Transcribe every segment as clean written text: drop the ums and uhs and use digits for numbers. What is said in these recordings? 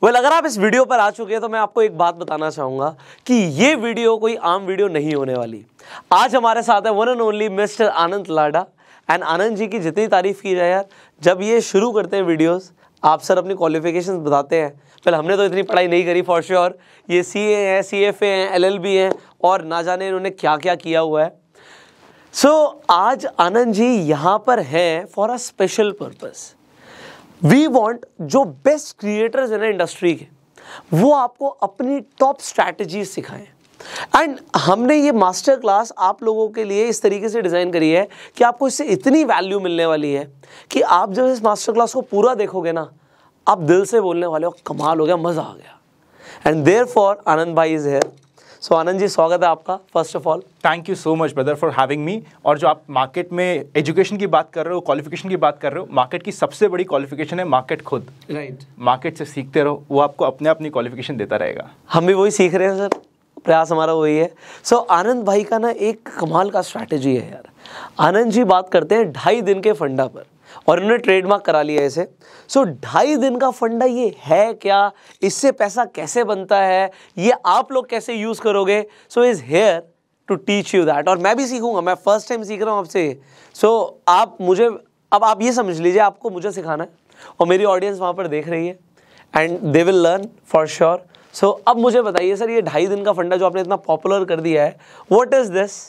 अगर आप इस वीडियो पर आ चुके हैं तो मैं आपको एक बात बताना चाहूंगा कि ये वीडियो कोई आम वीडियो नहीं होने वाली। आज हमारे साथ है one and only mister Anand Lada. And Anand ji की जितनी तारीफ की जाए यार, जब ये शुरू करते हैं वीडियोस, आप सर अपनी क्वालिफिकेशंस बताते हैं। पहले हमने तो इतनी पढ़ाई नहीं करी फॉर श्योर। ये CA हैं, CFA हैं, LLB हैं और ना जाने इन्होंने क्या क्या किया हुआ है। आज आनंद जी यहाँ पर हैं for a special purpose. We want जो बेस्ट क्रिएटर्स हैं इंडस्ट्री के, वो आपको अपनी टॉप स्ट्रैटेजी सिखाएं। एंड हमने ये मास्टर क्लास आप लोगों के लिए इस तरीके से डिज़ाइन करी है कि आपको इससे इतनी वैल्यू मिलने वाली है कि आप जब इस मास्टर क्लास को पूरा देखोगे ना, आप दिल से बोलने वाले हो कमाल हो गया, मज़ा आ गया। एंड देयरफॉर आनंद भाई इज़ हियर। सो आनंद जी, स्वागत है आपका। First of all thank you so much brother for having me. और जो आप मार्केट में एजुकेशन की बात कर रहे हो, क्वालिफिकेशन की बात कर रहे हो, मार्केट की सबसे बड़ी क्वालिफिकेशन है मार्केट खुद। राइट। मार्केट से सीखते रहो, वो आपको अपने अपनी क्वालिफिकेशन देता रहेगा। हम भी वही सीख रहे हैं सर, प्रयास हमारा वही है। आनंद भाई का ना एक कमाल का स्ट्रैटेजी है यार। आनंद जी बात करते हैं 2.5 दिन के फंडा पर, और इन्होंने ट्रेडमार्क करा लिया है इसे। 2.5 दिन का फंडा ये है क्या, इससे पैसा कैसे बनता है, ये आप लोग कैसे यूज़ करोगे। Is here to teach you that. और मैं भी सीखूंगा, मैं फर्स्ट टाइम सीख रहा हूँ आपसे। आप मुझे, अब आप ये समझ लीजिए आपको मुझे सिखाना है और मेरी ऑडियंस वहाँ पर देख रही है and they will learn for sure. अब मुझे बताइए सर, ये 2.5 दिन का फंडा जो आपने इतना पॉपुलर कर दिया है, व्हाट इज़ दिस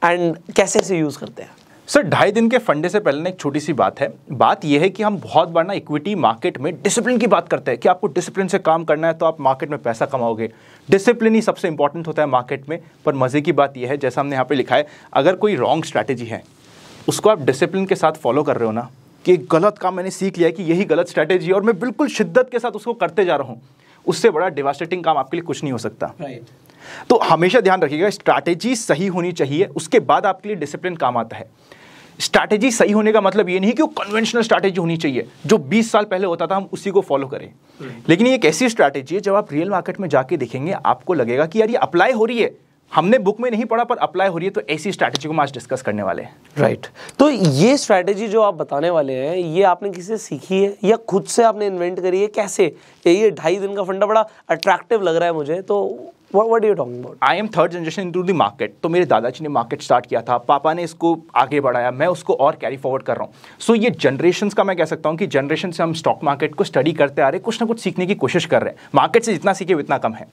एंड कैसे इसे यूज़ करते हैं। सर 2.5 दिन के फंडे से पहले ना एक छोटी सी बात है। बात यह है कि हम बहुत बार ना इक्विटी मार्केट में डिसिप्लिन की बात करते हैं कि आपको डिसिप्लिन से काम करना है तो आप मार्केट में पैसा कमाओगे। डिसिप्लिन ही सबसे इंपॉर्टेंट होता है मार्केट में। पर मज़े की बात यह है, जैसा हमने यहाँ पे लिखा है, अगर कोई रॉन्ग स्ट्रैटेजी है उसको आप डिसिप्लिन के साथ फॉलो कर रहे हो ना, कि एक गलत काम मैंने सीख लिया है कि यही गलत स्ट्रैटेजी है और मैं बिल्कुल शिद्दत के साथ उसको करते जा रहा हूँ, उससे बड़ा डिवास्टेटिंग काम आपके लिए कुछ नहीं हो सकता। तो हमेशा ध्यान रखिएगा, स्ट्रैटेजी सही होनी चाहिए, उसके बाद आपके लिए डिसिप्लिन काम आता है। स्ट्रैटेजी सही होने का मतलब ये नहीं कि वो कन्वेंशनल स्ट्रैटेजी होनी चाहिए जो 20 साल पहले होता था हम उसी को फॉलो करें। लेकिन ये एक ऐसी स्ट्रैटेजी है, जब आप रियल मार्केट में जाके देखेंगे आपको लगेगा कि यार ये अप्लाई हो रही है, हमने बुक में नहीं पढ़ा पर अप्लाई हो रही है। तो ऐसी स्ट्रैटेजी को हम आज डिस्कस करने वाले हैं। राइट। तो ये स्ट्रैटेजी जो आप बताने वाले हैं, ये आपने किसी से सीखी है या खुद से आपने इन्वेंट करी है, कैसे? ये 2.5 दिन का फंडा बड़ा अट्रैक्टिव लग रहा है मुझे, तो What are you talking about? I am third generation into the market. तो मेरे दादाजी ने मार्केट स्टार्ट किया था, पापा ने इसको आगे बढ़ाया, मैं उसको और कैरी फॉरवर्ड कर रहा हूँ। ये जनरेशंस का मैं कह सकता हूँ कि जनरेशन से हम स्टॉक मार्केट को स्टडी करते आ रहे, कुछ ना कुछ सीखने की कोशिश कर रहे हैं। मार्केट से जितना सीखे उतना कम है।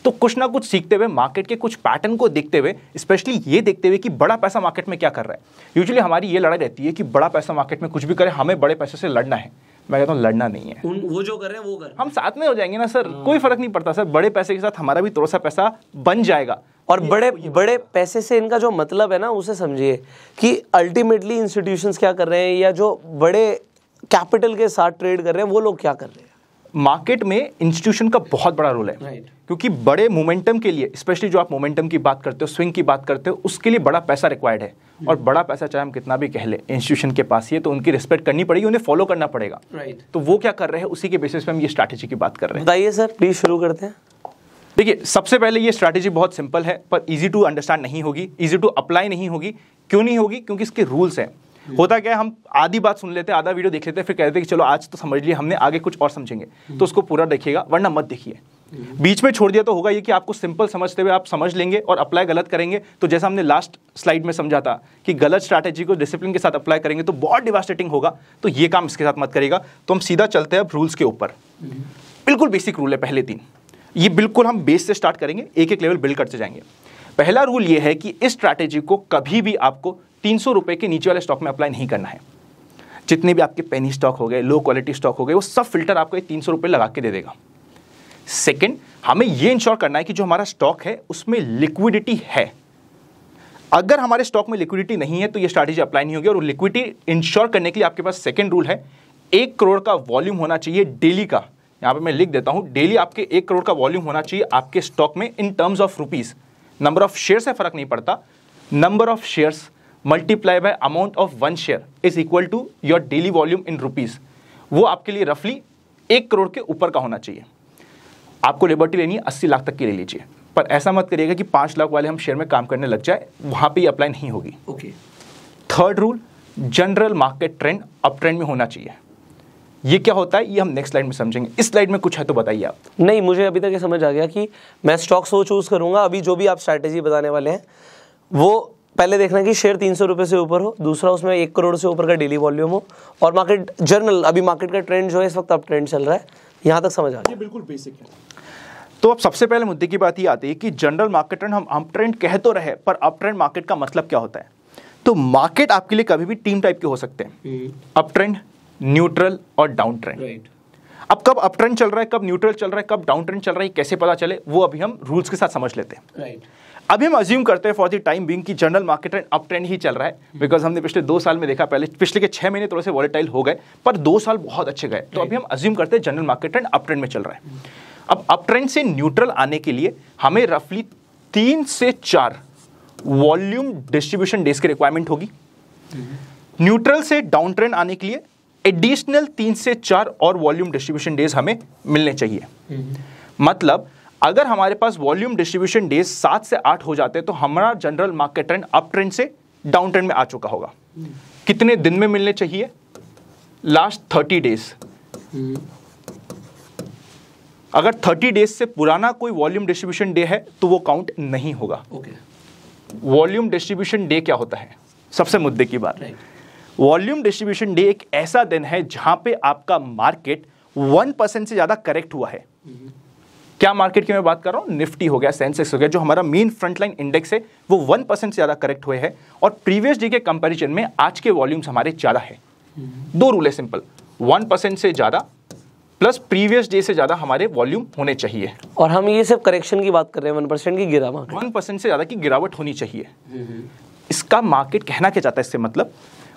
तो कुछ ना कुछ सीखते हुए, मार्केट के कुछ पैटर्न को देखते हुए, स्पेशली ये देखते हुए कि बड़ा पैसा मार्केट में क्या कर रहा है। यूजुअली हमारी ये लड़ाई रहती है कि बड़ा पैसा मार्केट में कुछ भी करे, हमें बड़े पैसे से लड़ना है। मैं कहता हूँ लड़ना नहीं है, वो जो कर रहे हैं वो कर, हम साथ में हो जाएंगे ना सर, कोई फर्क नहीं पड़ता सर। बड़े पैसे के साथ हमारा भी थोड़ा सा पैसा बन जाएगा। और बड़े पैसे से इनका जो मतलब है ना, उसे समझिए कि अल्टीमेटली इंस्टीट्यूशंस क्या कर रहे हैं या जो बड़े कैपिटल के साथ ट्रेड कर रहे हैं वो लोग क्या कर रहे हैं। मार्केट में इंस्टीट्यूशन का बहुत बड़ा रोल है। Right. क्योंकि बड़े मोमेंटम के लिए, स्पेशली जो आप मोमेंटम की बात करते हो, स्विंग की बात करते हो, उसके लिए बड़ा पैसा रिक्वायर्ड है। और बड़ा पैसा चाहे हम कितना भी कह ले, इंस्टीट्यूशन के पास ही है, तो उनकी रिस्पेक्ट करनी पड़ेगी, उन्हें फॉलो करना पड़ेगा। Right. तो वो क्या कर रहे हैं, उसी के बेसिस पे हम ये स्ट्रैटेजी की बात कर रहे हैं। बताइए सर, प्लीज शुरू करते हैं। देखिए, सबसे पहले ये स्ट्रैटेजी बहुत सिंपल है, पर इजी टू अंडरस्टैंड नहीं होगी, इजी टू अप्लाई नहीं होगी। क्यों नहीं होगी? क्योंकि इसके रूल्स हैं। होता क्या है, हम आधी बात सुन लेते हैं, आधा वीडियो देख लेते हैं, फिर कहते हैं कि चलो आज तो समझ लिया हमने, आगे कुछ और समझेंगे। तो उसको पूरा देखिएगा, वरना मत देखिए। बीच में छोड़ दिया तो होगा ये कि आपको सिंपल समझते हुए आप समझ लेंगे और अप्लाई गलत करेंगे। तो जैसा हमने लास्ट स्लाइड में समझा था कि गलत स्ट्रैटेजी को डिसिप्लिन के साथ अप्लाई करेंगे तो बहुत डिवास्टेटिंग होगा। तो ये काम इसके साथ मत करिएगा। तो हम सीधा चलते हैं अब रूल्स के ऊपर। बिल्कुल बेसिक रूल है पहले 3। ये बिल्कुल हम बेस से स्टार्ट करेंगे, एक एक लेवल बिल्ड करते जाएंगे। पहला रूल ये है कि इस स्ट्रैटेजी को कभी भी आपको 300 रुपए के नीचे वाले स्टॉक में अप्लाई नहीं करना है। जितने भी आपके पेनी स्टॉक हो गए, लो क्वालिटी स्टॉक हो गए, वो सब फिल्टर आपको 300 रुपए लगा के दे देगा। सेकंड, हमें ये इंश्योर करना है कि जो हमारा स्टॉक है उसमें लिक्विडिटी है। अगर हमारे स्टॉक में लिक्विडिटी नहीं है तो ये स्ट्रैटेजी अप्लाई नहीं होगी। और लिक्विडिटी इंश्योर करने के लिए आपके पास सेकंड रूल है, 1 करोड़ का वॉल्यूम होना चाहिए डेली का। यहां पे मैं लिख देता हूं, डेली आपके 1 करोड़ का वॉल्यूम होना चाहिए आपके स्टॉक में in terms of rupees. Number of share से फर्क नहीं पड़ता। Number of shares multiply by amount of 1 share is equal to your daily volume in rupees. वो आपके लिए रफली 1 करोड़ के ऊपर का होना चाहिए। आपको लिबर्टी लेनी है 80 लाख तक की ले लीजिए, पर ऐसा मत करिएगा कि 5 लाख वाले हम शेयर में काम करने लग जाए, वहां पे अप्लाई नहीं होगी। Okay. Third rule, general market trend up trend में होना चाहिए। ये क्या होता है ये हम नेक्स्ट स्लाइड में समझेंगे। इस स्लाइड में कुछ है तो बताइए आप। नहीं, मुझे अभी तक ये समझ आ गया कि मैं स्टॉक्स वो चूज करूंगा। अभी जो भी आप स्ट्रैटेजी बताने वाले हैं वो पहले देखना है कि शेयर 300 रुपये से ऊपर हो, दूसरा उसमें 1 करोड़ से ऊपर का डेली वॉल्यूम हो, और मार्केट जर्नल, अभी मार्केट का ट्रेंड जो है इस वक्त अप ट्रेंड चल रहा है। यहाँ तक समझ आ गया? बिल्कुल बेसिक है। तो अब सबसे पहले मुद्दे की बात ये आती है कि जनरल मार्केट ट्रेंड हम अप ट्रेंड कह तो रहे, पर अप ट्रेंड मार्केट का मतलब क्या होता है? तो मार्केट आपके लिए कभी भी तीन टाइप के हो सकते हैं, अप ट्रेंड, न्यूट्रल और डाउन ट्रेंड। अब कब अप ट्रेंड चल रहा है, कब न्यूट्रल चल रहा है, कब डाउन ट्रेंड चल रहा है, कैसे पता चले, वो अभी हम रूल्स के साथ समझ लेते हैं। अभी हम अज्यूम करते हैं फॉर द टाइम बीइंग कि general market trend up trend ही चल रहा है, बिकॉज हमने पिछले 2 साल में देखा, पहले पिछले के 6 महीने थोड़े से वॉलेटाइल हो गए, पर 2 साल बहुत अच्छे गए। तो अभी हम अज्यूम करते हैं general market trend up trend में चल रहा है। अब अप ट्रेंड से न्यूट्रल आने के लिए हमें रफली 3 से 4 वॉल्यूम डिस्ट्रीब्यूशन डेज की रिक्वायरमेंट होगी। न्यूट्रल से डाउन ट्रेंड आने के लिए एडिशनल 3 से 4 और वॉल्यूम डिस्ट्रीब्यूशन डेज हमें मिलने चाहिए। मतलब अगर हमारे पास वॉल्यूम डिस्ट्रीब्यूशन डेज 7 से 8 हो जाते तो हमारा general market trend up trend से डाउन ट्रेंड में आ चुका होगा। कितने दिन में मिलने चाहिए? Last 30 days. अगर 30 डेज से पुराना कोई वॉल्यूम डिस्ट्रीब्यूशन डे है तो वो काउंट नहीं होगा। वॉल्यूम डिस्ट्रीब्यूशन डे क्या होता है? सबसे मुद्दे की बात, वॉल्यूम डिस्ट्रीब्यूशन डे एक ऐसा दिन है जहां पे आपका मार्केट 1% से ज्यादा करेक्ट हुआ है। क्या मार्केट की मैं बात कर रहा हूं? निफ्टी हो गया, सेंसेक्स हो गया, जो हमारा मेन फ्रंटलाइन इंडेक्स है वो 1% से ज्यादा करेक्ट हुए हैं, और प्रीवियस डे के कंपैरिजन में आज के वॉल्यूम्स हमारे ज्यादा है। 2 रूल है सिंपल, 1% से ज्यादा प्लस प्रीवियस डे से ज्यादा हमारे वॉल्यूम होने चाहिए। और हम ये सिर्फ करेक्शन की बात कर रहे हैं, 1% की गिरा मार्केट, 1% से ज्यादा की गिरावट होनी चाहिए। इसका मार्केट कहना क्या चाहता है? इससे मतलब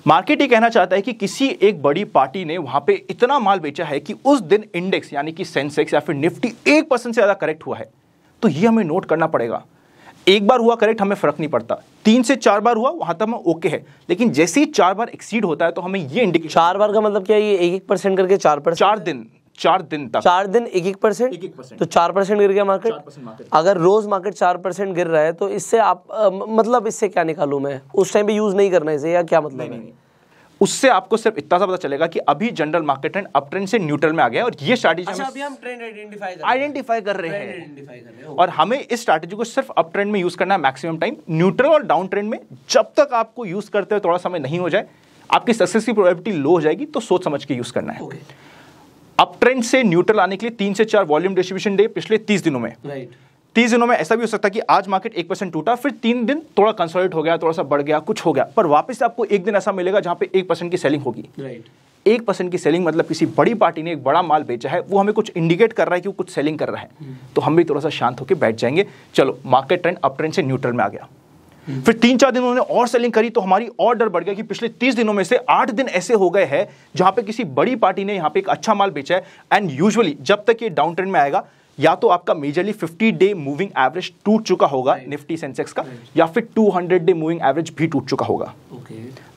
मार्केट ये कहना चाहता है कि किसी एक बड़ी पार्टी ने वहां पे इतना माल बेचा है कि उस दिन इंडेक्स यानी कि सेंसेक्स या फिर निफ्टी 1% से ज्यादा करेक्ट हुआ है। तो ये हमें नोट करना पड़ेगा। एक बार हुआ करेक्ट हमें फर्क नहीं पड़ता, 3 से 4 बार हुआ वहां तक हमें ओके है, लेकिन जैसे ही 4 बार एक्सीड होता है तो हमें ये इंडिकेट। 4 बार का मतलब क्या? ये 1% करके 4%? 4 दिन तक 4 दिन 1%, तो 4% गिर गया मार्केट। अगर रोज मार्केट 4% गिर रहा है तो इससे आप मतलब इससे क्या निकालूं मैं? उस टाइम पे यूज नहीं करना इसे, या क्या मतलब है? उससे आपको सिर्फ इतना सा पता चलेगा कि अभी general market trend up trend से न्यूट्रल में आ गया है, और ये स्ट्रैटेजी अभी हम ट्रेंड आइडेंटिफाई कर रहे हैं, और हमें इस स्ट्रैटेजी को सिर्फ अप ट्रेंड में यूज करना है मैक्सिमम टाइम। न्यूट्रल और डाउन ट्रेंड में जब तक आपको यूज करते हुए थोड़ा समय नहीं हो जाए, आपकी सक्सेस की प्रोबेबिलिटी लो हो जाएगी, तो सोच समझ के यूज करना है। अप ट्रेंड से न्यूट्रल आने के लिए 3 से 4 वॉल्यूम डिस्ट्रीब्यूशन डे पिछले 30 दिनों में। 30 दिनों में ऐसा भी हो सकता है कि आज मार्केट 1% टूटा, फिर 3 दिन थोड़ा कंसोलिडेट हो गया, थोड़ा सा बढ़ गया, कुछ हो गया, पर वापस आपको एक दिन ऐसा मिलेगा जहां पे 1% की सेलिंग होगी। 1% की सेलिंग मतलब किसी बड़ी पार्टी ने एक बड़ा माल बेचा है, वो हमें कुछ इंडिकेट कर रहा है कि वो कुछ सेलिंग कर रहा है, तो हम भी थोड़ा सा शांत होकर बैठ जाएंगे, चलो मार्केट ट्रेंड अप ट्रेंड से न्यूट्रल में आ गया। फिर 3-4 दिन उन्होंने और सेलिंग करी तो हमारी और डर बढ़ गया कि पिछले 30 दिनों में से 8 दिन ऐसे हो गए हैं जहां पे किसी बड़ी पार्टी ने यहां पे एक अच्छा माल बेचा है। एंड यूजुअली जब तक ये डाउन ट्रेंड में आएगा, या तो आपका मेजरली 50 डे मूविंग एवरेज टूट चुका होगा निफ्टी सेंसेक्स का, या फिर 200 डे मूविंग एवरेज भी टूट चुका होगा।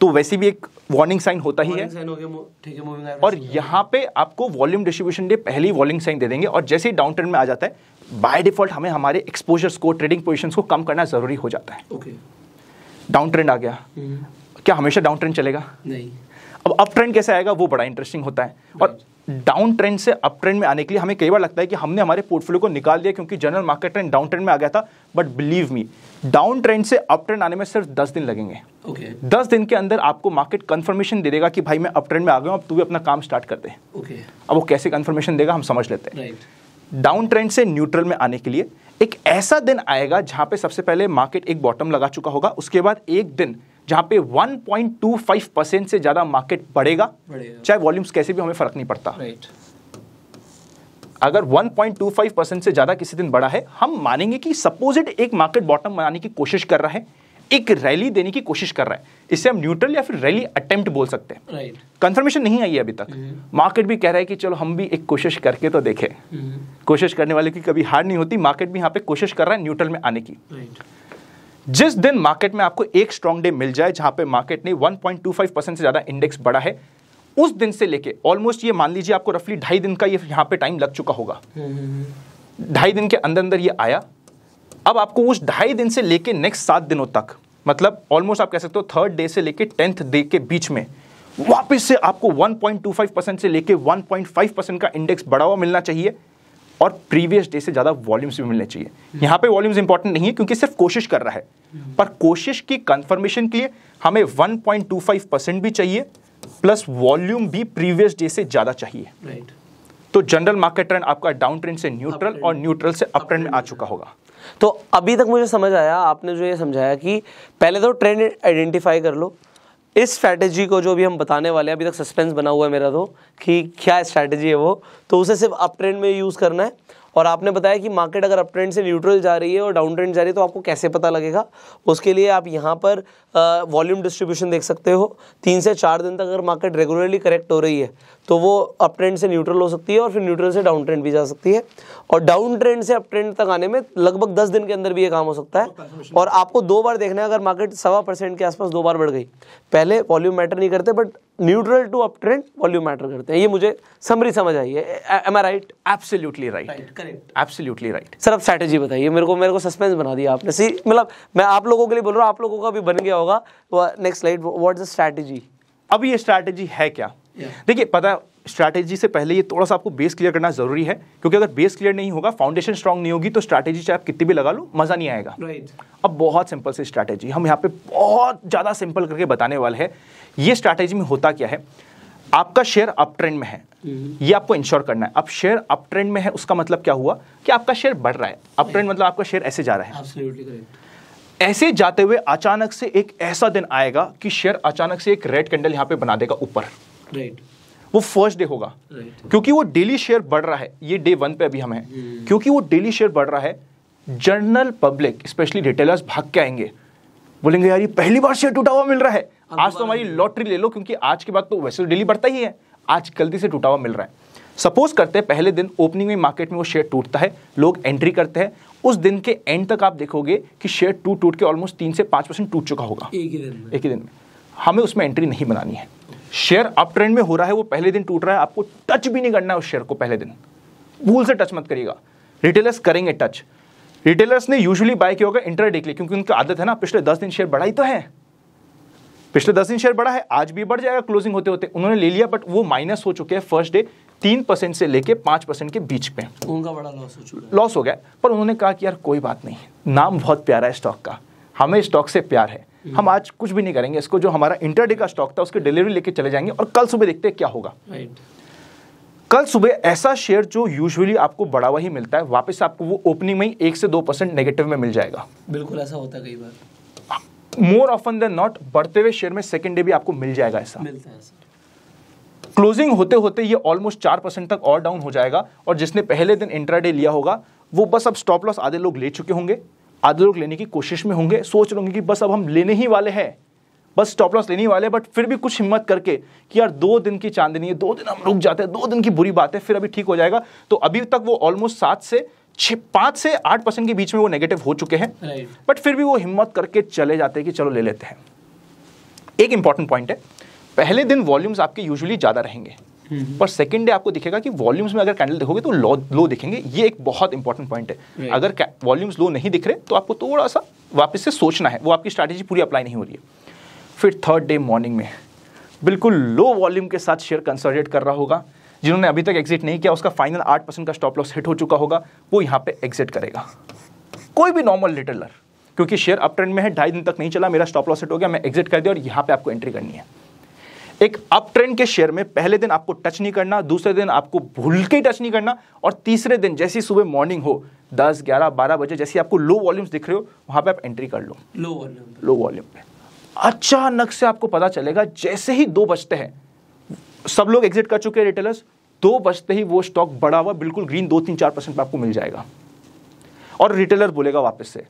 तो वैसे भी एक वार्निंग साइन होता ही है, और यहाँ पे आपको वॉल्यूम डिस्ट्रीब्यूशन डे पहले ही वार्निंग साइन दे देंगे, और जैसे ही डाउन ट्रेंड में आ जाता है बाय डिफॉल्ट हमें हमारे एक्सपोजर्स को, ट्रेडिंग पोजीशंस को कम करना जरूरी हो जाता है। डाउन ट्रेंड आ गया, क्या हमेशा डाउन ट्रेंड चलेगा? नहीं। अब अप ट्रेंड कैसे आएगा वो बड़ा इंटरेस्टिंग होता है, और डाउन ट्रेंड से अप ट्रेंड में आने के लिए हमें कई बार लगता है कि हमने हमारे पोर्टफोलियो को निकाल दिया क्योंकि general market trend down trend में आ गया था, but believe me down trend से अप ट्रेंड आने में सिर्फ 10 दिन लगेंगे। 10 दिन के अंदर आपको मार्केट कंफर्मेशन दे देगा कि भाई मैं अप ट्रेंड में आ गया हूं, अब तू भी अपना काम स्टार्ट कर दे। अब वो कैसे कंफर्मेशन देगा हम समझ लेते हैं। डाउन ट्रेंड से न्यूट्रल में आने के लिए एक ऐसा दिन आएगा जहां पे सबसे पहले मार्केट एक बॉटम लगा चुका होगा, उसके बाद एक दिन जहां पे 1.25% से ज्यादा मार्केट बढ़ेगा, चाहे वॉल्यूम्स कैसे भी हमें फर्क नहीं पड़ता। अगर 1.25% से ज्यादा किसी दिन बढ़ा है, हम मानेंगे कि सपोजिट एक मार्केट बॉटम बनाने की कोशिश कर रहा है, एक रैली देने की कोशिश कर रहा है, इसे हम न्यूट्रल या फिर रैली अटेम्प्ट बोल सकते हैं। कंफर्मेशन नहीं आई है अभी तक, मार्केट भी कह रहा है कि चलो हम भी एक कोशिश करके तो देखें। कोशिश करने वाले की कभी हार नहीं होती, मार्केट भी यहाँ पे कोशिश कर रहा है न्यूट्रल में आने की। जिस दिन मार्केट में आपको एक स्ट्रॉन्ग डे मिल जाए जहां पे मार्केट ने 1.25% से ज्यादा इंडेक्स बढ़ा है, उस दिन से लेके ऑलमोस्ट ये मान लीजिए आपको रफली 2.5 दिन का ये यहाँ पे टाइम लग चुका होगा। 2.5 दिन के अंदर अंदर ये आया। अब आपको उस 2.5 दिन से लेके नेक्स्ट 7 दिनों तक, मतलब ऑलमोस्ट आप कह सकते हो 3rd डे से लेके 10th डे के बीच में वापस से आपको 1.25% से लेके 1.5% का इंडेक्स बढ़ा हुआ मिलना चाहिए और प्रीवियस डे से ज्यादा वॉल्यूम्स भी मिलने चाहिए। यहां पे वॉल्यूम्स इंपॉर्टेंट नहीं है क्योंकि सिर्फ कोशिश कर रहा है, पर कोशिश की कंफर्मेशन के लिए हमें 1.25% भी चाहिए प्लस वॉल्यूम भी प्रीवियस डे से ज्यादा चाहिए। राइट। तो जनरल मार्केट ट्रेंड आपका डाउन ट्रेंड से न्यूट्रल और न्यूट्रल से अप ट्रेंड में आ चुका होगा। तो अभी तक मुझे समझ आया, आपने जो ये समझाया कि पहले तो ट्रेंड आइडेंटिफाई कर लो। इस स्ट्रैटेजी को जो भी हम बताने वाले हैं, अभी तक सस्पेंस बना हुआ है मेरा तो कि क्या स्ट्रैटेजी है वो, तो उसे सिर्फ अप ट्रेंड में यूज़ करना है। और आपने बताया कि मार्केट अगर अप ट्रेंड से न्यूट्रल जा रही है और डाउन ट्रेंड जा रही है तो आपको कैसे पता लगेगा। उसके लिए आप यहाँ पर वॉल्यूम डिस्ट्रीब्यूशन देख सकते हो। 3 से 4 दिन तक अगर मार्केट रेगुलरली करेक्ट हो रही है तो वो अप ट्रेंड से न्यूट्रल हो सकती है और फिर न्यूट्रल से डाउन ट्रेंड भी जा सकती है। और डाउन ट्रेंड से अप ट्रेंड तक आने में लगभग 10 दिन के अंदर भी ये काम हो सकता है। और आपको 2 बार देखना है, अगर मार्केट 1.25% के आसपास 2 बार बढ़ गई, पहले वॉल्यूम मैटर नहीं करते, but neutral to up trend volume matter करते हैं। ये मुझे समरी समझ आई है। Am I right? Absolutely right, correct, absolutely right. Sir अब स्ट्रैटेजी बताइए, मेरे को सस्पेंस बना दिया आपने। सी मतलब मैं आप लोगों के लिए बोल रहा हूँ, आप लोगों का भी बन गया होगा। Next slide, what is the strategy? अब ये स्ट्रैटेजी है क्या? देखिए, पता स्ट्रैटेजी से पहले ये थोड़ा सा आपको बेस क्लियर करना जरूरी है, क्योंकि अगर बेस क्लियर नहीं होगा, फाउंडेशन स्ट्रांग नहीं होगी, तो स्ट्रैटेजी चाहे आप कितनी भी लगा लो मजा नहीं आएगा। राइट। अब बहुत सिंपल सी स्ट्रैटेजी हम यहाँ पे बहुत ज्यादा सिंपल करके बताने वाले हैं। ये स्ट्रैटेजी में होता क्या है, आपका शेयर अप ट्रेंड में है, ये आपको इंश्योर करना है। अब शेयर अप ट्रेंड में है, उसका मतलब क्या हुआ कि आपका शेयर बढ़ रहा है। अप ट्रेंड मतलब आपका शेयर ऐसे जा रहा है। Absolutely correct. ऐसे जाते हुए अचानक से एक ऐसा दिन आएगा कि शेयर अचानक से एक रेड कैंडल यहां पे बना देगा ऊपर। राइट। वो फर्स्ट डे होगा, क्योंकि वो डेली शेयर बढ़ रहा है। ये डे 1 पे अभी हम हैं, क्योंकि वो डेली शेयर बढ़ रहा है। जनरल पब्लिक स्पेशली रिटेलर्स भाग के आएंगे, बोलेंगे यार ये पहली बार शेयर टूटा हुआ मिल रहा है, आज तो हमारी लॉटरी ले लो, क्योंकि आज के बाद तो वैसे डेली बढ़ता ही है, आज गलती से टूटा हुआ मिल रहा है। सपोज करते हैं पहले दिन ओपनिंग में मार्केट में वो शेयर टूटता है, लोग एंट्री करते हैं, उस दिन के एंड तक आप देखोगे कि शेयर टूट के ऑलमोस्ट 3 से 5% टूट चुका होगा एक ही दिन में। हमें उसमें एंट्री नहीं बनानी है। शेयर अप ट्रेंड में हो रहा है, वो पहले दिन टूट रहा है, आपको टच भी नहीं करना है उस शेयर को पहले दिन, भूल से टच मत करिएगा। रिटेलर्स करेंगे टच। रिटेलर्स ने यूजुअली बाय किया होगा इंट्राडे के लिए, क्योंकि उनकी आदत है ना, पिछले 10 दिन शेयर बढ़ा ही तो है, पिछले 10 दिन शेयर बढ़ा है, आज भी बढ़ जाएगा क्लोजिंग होते होते। उन्होंने ले लिया, बट वो माइनस हो चुके हैं फर्स्ट डे 3% से लेके 5% के बीच पे, उनका बड़ा लॉस हो चुका है, लॉस हो गया। पर उन्होंने कहा कि यार कोई बात नहीं, नाम बहुत प्यारा है स्टॉक का, हमें स्टॉक से प्यार है, हम आज कुछ भी नहीं करेंगे, इसको जो हमारा इंटरडे का स्टॉक था उसकी डिलीवरी लेके चले जाएंगे और कल सुबह देखते हैं क्या होगा। कल सुबह ऐसा शेयर जो यूजुअली आपको बढ़ा हुआ ही मिलता है, वापस आपको वो ओपनिंग में ही 1 से 2% नेगेटिव में मिल जाएगा। बिल्कुल ऐसा होता है कई बार, मोर ऑफन देन नॉट बढ़ते हुए शेयर में सेकंड डे भी आपको मिल जाएगा। ऐसा मिलता है। क्लोजिंग होते होते ये ऑलमोस्ट 4% तक और डाउन हो जाएगा, और जिसने पहले दिन इंट्राडे लिया होगा वो बस अब स्टॉप लॉस आधे लोग ले चुके होंगे, आधे लोग लेने की कोशिश में होंगे, सोच रहे होंगे कि बस अब हम लेने ही वाले हैं, बस स्टॉप लॉस लेने ही वाले, बट फिर भी कुछ हिम्मत करके कि यार 2 दिन की चांदनी है, 2 दिन हम रुक जाते हैं, 2 दिन की बुरी बात है, फिर अभी ठीक हो जाएगा। तो अभी तक वो ऑलमोस्ट 5 से 8% के बीच में वो नेगेटिव हो चुके हैं, बट फिर भी वो हिम्मत करके चले जाते हैं कि चलो ले लेते हैं। एक इंपॉर्टेंट पॉइंट है, पहले दिन वॉल्यूम्स आपके यूजुअली ज्यादा रहेंगे, पर सेकंड डे आपको दिखेगा कि वॉल्यूम्स में अगर कैंडल देखोगे तो लो दिखेंगे। ये एक बहुत इंपॉर्टेंट पॉइंट है। अगर वॉल्यूम्स लो नहीं दिख रहे तो आपको थोड़ा सा वापस से सोचना है, वो आपकी स्ट्रैटेजी पूरी अप्लाई नहीं हो रही है। फिर थर्ड डे मॉर्निंग में बिल्कुल लो वॉल्यूम के साथ शेयर कंसोलिडेट कर रहा होगा, जिन्होंने अभी तक एग्जिट नहीं किया, उसका फाइनल 8% का स्टॉप लॉस हिट हो चुका होगा, वो यहाँ पे एग्जिट करेगा। कोई भी नॉर्मल रिटेलर, क्योंकि शेयर अप ट्रेंड में है, 2.5 दिन तक नहीं चला, मेरा स्टॉप लॉस हिट हो गया, मैं एग्जिट कर दिया, और यहाँ पे आपको एंट्री करनी है। एक अप ट्रेंड के शेयर में पहले दिन आपको टच नहीं करना, दूसरे दिन आपको भूल के टच नहीं करना, और तीसरे दिन जैसी सुबह मॉर्निंग हो 10, 11, 12 बजे जैसे आपको लो वॉल्यूम्स दिख रहे हो, वहां पे आप एंट्री कर लो। लो वॉल्यूम पे अचानक से आपको पता चलेगा, जैसे ही 2 बजते हैं, सब लोग एग्जिट कर चुके हैं रिटेलर्स, 2 बजते ही वो स्टॉक बढ़ा हुआ बिल्कुल ग्रीन 2-3-4% पे आपको मिल जाएगा, और रिटेलर बोलेगा वापस से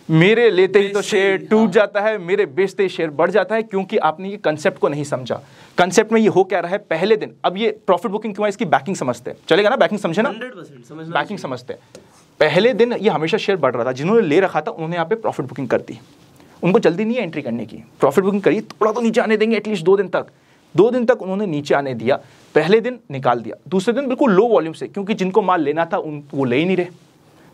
मेरे लेते ही तो शेयर टूट जाता है, मेरे बेचते ही शेयर बढ़ जाता है, क्योंकि आपने ये कंसेप्ट को नहीं समझा। कंसेप्ट में ये हो क्या रहा है, पहले दिन, अब ये प्रॉफिट बुकिंग क्यों है, इसकी बैकिंग समझते हैं, चलेगा ना, बैकिंग समझे ना, 100% बैकिंग समझते हैं। पहले दिन ये हमेशा शेयर बढ़ रहा था, जिन्होंने ले रखा था उन्होंने यहाँ पे प्रॉफिट बुकिंग कर दी, उनको जल्दी नहीं है एंट्री करने की, प्रॉफिट बुकिंग करी, थोड़ा तो नीचे आने देंगे एटलीस्ट 2 दिन तक। 2 दिन तक उन्होंने नीचे आने दिया, पहले दिन निकाल दिया, दूसरे दिन बिल्कुल लो वॉल्यूम से, क्योंकि जिनको माल लेना था वो ले ही नहीं रहे,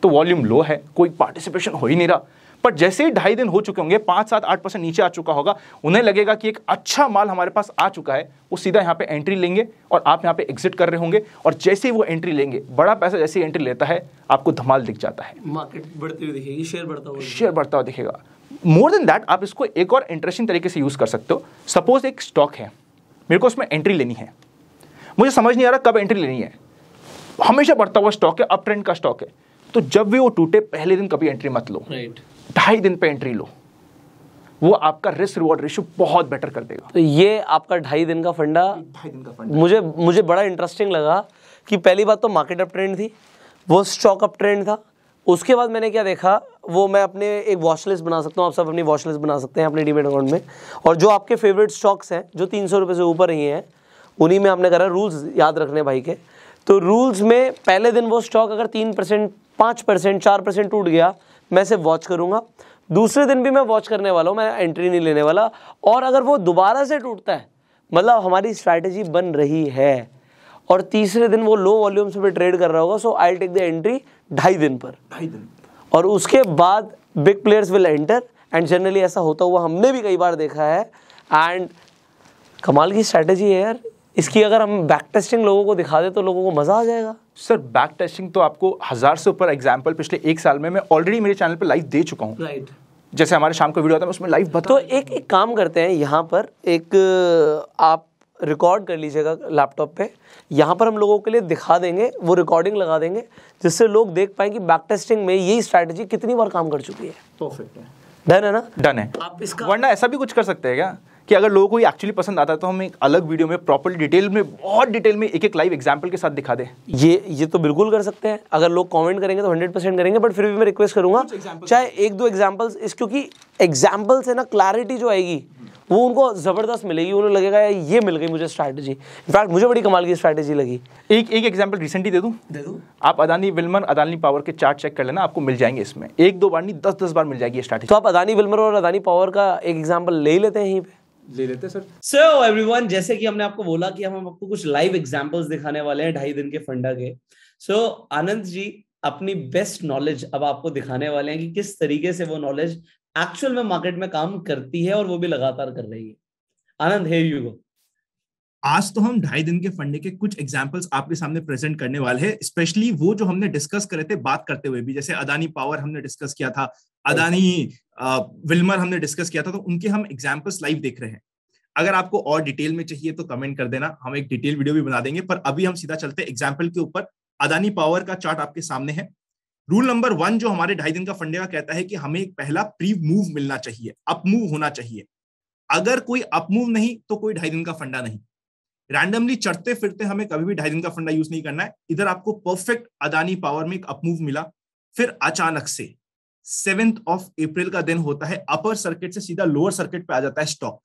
तो वॉल्यूम लो है, कोई पार्टिसिपेशन हो ही नहीं रहा। पर जैसे ही 2.5 दिन हो चुके होंगे, 5-7-8% नीचे आ चुका होगा, उन्हें लगेगा कि एक अच्छा माल हमारे पास आ चुका है, वो सीधा यहाँ पे एंट्री लेंगे और आप यहाँ पे एग्जिट कर रहे होंगे। और जैसे ही वो एंट्री लेंगे, बड़ा पैसा जैसे ही एंट्री लेता है, आपको धमाल दिख जाता है, मार्केट बढ़ती हुई दिखेगी, शेयर बढ़ता हुआ दिखेगा। मोर देन दैट, आप इसको एक और इंटरेस्टिंग तरीके से यूज कर सकते हो। सपोज एक स्टॉक है, मेरे को उसमें एंट्री लेनी है, मुझे समझ नहीं आ रहा कब एंट्री लेनी है, हमेशा बढ़ता हुआ स्टॉक है, अप ट्रेंड का स्टॉक है, तो जब भी वो टूटे पहले दिन कभी एंट्री मत लो, 2.5 दिन पे एंट्री लो, वो आपका रिस्क रिवॉर्ड रेशियो बहुत बेटर कर देगा। तो ये आपका 2.5 दिन का फंडा, 2.5 दिन का फंडा मुझे बड़ा इंटरेस्टिंग लगा कि पहली बात तो मार्केट अप ट्रेंड थी, वो स्टॉक अप ट्रेंड था। उसके बाद मैंने क्या देखा, वो मैं अपने एक वॉच लिस्ट बना सकता हूँ, आप सब अपनी वॉच लिस्ट बना सकते हैं अपने डीमेट अकाउंट में, और जो आपके फेवरेट स्टॉक्स हैं जो 300 रुपये से ऊपर ही हैं, उन्हीं में आपने करा रूल्स याद रखने भाई के। तो रूल्स में पहले दिन वो स्टॉक अगर 3%, 5%, 4% टूट गया, मैं सिर्फ वॉच करूँगा। दूसरे दिन भी मैं वॉच करने वाला हूँ, मैं एंट्री नहीं लेने वाला। और अगर वो दोबारा से टूटता है, मतलब हमारी स्ट्रैटेजी बन रही है, और तीसरे दिन वो लो वॉल्यूम्स पे ट्रेड कर रहा होगा, सो आई टेक द एंट्री 2.5 दिन पर, 2.5 दिन, और उसके बाद big players will enter. And generally ऐसा होता हुआ हमने भी कई बार देखा है। एंड कमाल की स्ट्रैटेजी है यार, इसकी अगर हम बैक टेस्टिंग लोगों को दिखा दे तो लोगों को मजा आ जाएगा। सर बैक टेस्टिंग तो आपको 1000 से ऊपर एग्जाम्पल पिछले 1 साल में मैं ऑलरेडी मेरे चैनल पे लाइव दे चुका हूँ। राइट, जैसे हमारे शाम को वीडियो आता है उसमें लाइव बता। तो एक काम करते हैं, यहाँ पर एक आप रिकॉर्ड कर लीजिएगा लैपटॉप पे, यहाँ पर हम लोगों के लिए दिखा देंगे, वो रिकॉर्डिंग लगा देंगे, जिससे लोग देख पाएं कि बैक टेस्टिंग में यही स्ट्रैटेजी कितनी बार काम कर चुकी है। परफेक्ट है, डन है ना? डन है। आप इसका वरना ऐसा भी कुछ कर सकते हैं क्या कि अगर लोगों को ये एक्चुअली पसंद आता है तो हम एक अलग वीडियो में प्रॉपर डिटेल में, बहुत डिटेल में एक लाइव एग्जांपल के साथ दिखा दे। ये तो बिल्कुल कर सकते हैं, अगर लोग कमेंट करेंगे तो 100% करेंगे, बट फिर भी मैं रिक्वेस्ट करूंगा चाहे 1-2 एग्जांपल्स इस, क्योंकि एग्जांपल से ना क्लैरिटी जो आएगी वो उनको जबरदस्त मिलेगी, उन्हें लगेगा ये मिल गई मुझे स्ट्रैटेजी। इनफैक्ट मुझे बड़ी कमाल की स्ट्रैटेजी लगी। एक एग्जांपल रिसेंटली दे दूं? आप अदानी विल्मर, अदानी पावर के चार्ट चेक कर लेना, आपको मिल जाएंगे इसमें, 1-2 बार नहीं 10-10 बार मिल जाएगी ये स्ट्रैटेजी। तो आप अदानी विल्मर और अदानी पावर का एक एग्जांपल ले लेते हैं यहीं पे। ले लेते हैं सर। सो एवरीवन, जैसे कि हमने आपको बोला कि हम आपको कुछ लाइव एग्जांपल्स दिखाने वाले हैं 2.5 दिन के फंडा के। सो आनंद जी अपनी बेस्ट नॉलेज अब आपको दिखाने वाले हैं कि किस तरीके से वो नॉलेज एक्चुअल में मार्केट में काम करती है, और वो भी लगातार कर रही है। आनंद, हियर यू गो। आज तो हम 2.5 दिन के फंडे के कुछ एग्जांपल्स आपके सामने प्रेजेंट करने वाले हैं, स्पेशली वो जो हमने डिस्कस करे थे बात करते हुए भी, जैसे अदानी पावर हमने डिस्कस किया था, अदानी विल्मर हमने डिस्कस किया था, तो उनके हम एग्जांपल्स लाइव देख रहे हैं। अगर आपको और डिटेल में चाहिए तो कमेंट कर देना, हम एक डिटेल वीडियो भी बना देंगे, पर अभी हम सीधा चलते हैं एग्जाम्पल के ऊपर। अदानी पावर का चार्ट आपके सामने है। रूल नंबर 1 जो हमारे 2.5 दिन का फंडे का कहता है कि हमें एक पहला प्री मूव मिलना चाहिए, अप मूव होना चाहिए। अगर कोई अप मूव नहीं तो कोई 2.5 दिन का फंडा नहीं। रैंडमली चढ़ते फिरते हमें कभी भी 2.5 दिन का फंडा यूज नहीं करना है। इधर आपको परफेक्ट अदानी पावर में एक अप मूव मिला, फिर अचानक से 7 अप्रैल का दिन होता है, अपर सर्किट से सीधा लोअर सर्किट पे आ जाता है स्टॉक।